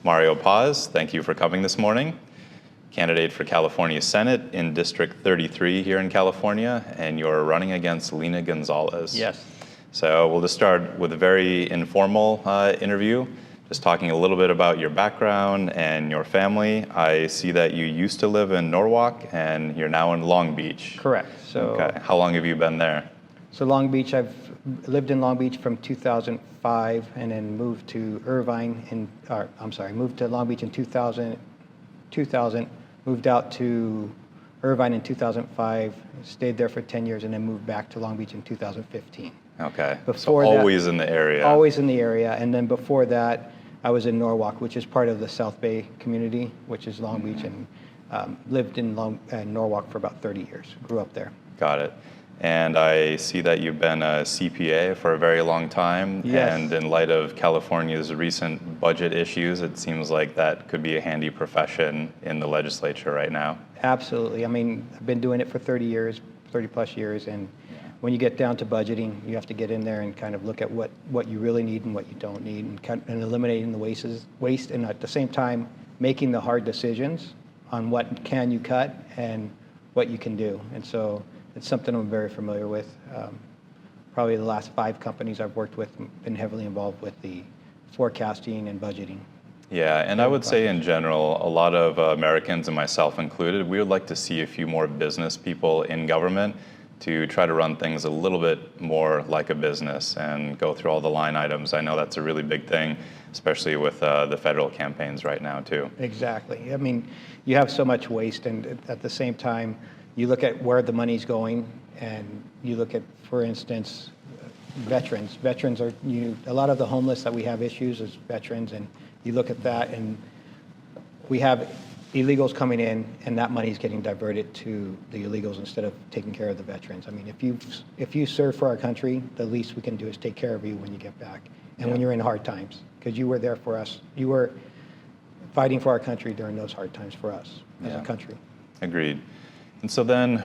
Mario Paz. Thank you for coming this morning. Candidate for California Senate in District 33 here in California, and you're running against Lena Gonzalez. Yes. So we'll just start with a very informal interview, just talking a little bit about your background and your family. I see that you used to live in Norwalk and you're now in Long Beach. Correct. Okay. How long have you been there? So Long Beach, I've lived in Long Beach from 2005 and then moved to moved to Long Beach in 2000, moved out to Irvine in 2005, stayed there for 10 years and then moved back to Long Beach in 2015. Okay, Before so that, always in the area. Always in the area, and then before that, I was in Norwalk, which is part of the South Bay community, which is Long Beach, and lived in Norwalk for about 30 years, grew up there. Got it. And I see that you've been a CPA for a very long time. Yes. And in light of California's recent budget issues, it seems like that could be a handy profession in the legislature right now. Absolutely. I mean, I've been doing it for 30 years, 30 plus years, and when you get down to budgeting, you have to get in there and kind of look at what you really need and what you don't need, and eliminating the waste, and at the same time, making the hard decisions on what can you cut and what you can do. And so it's something I'm very familiar with. Probably the last 5 companies I've worked with, been heavily involved with the forecasting and budgeting. Yeah, and I would say in general, a lot of Americans, and myself included, we would like to see a few more business people in government to try to run things a little bit more like a business and go through all the line items. I know that's a really big thing, especially with the federal campaigns right now too. Exactly. I mean, you have so much waste, and at the same time, you look at where the money's going, and you look at, for instance, veterans. Veterans are, a lot of the homeless that we have issues is veterans, and you look at that, and we have illegals coming in, and that money is getting diverted to the illegals instead of taking care of the veterans. I mean, if you serve for our country, the least we can do is take care of you when you get back, and when you're in hard times, because you were there for us. You were fighting for our country during those hard times for us as a country. Agreed. And so then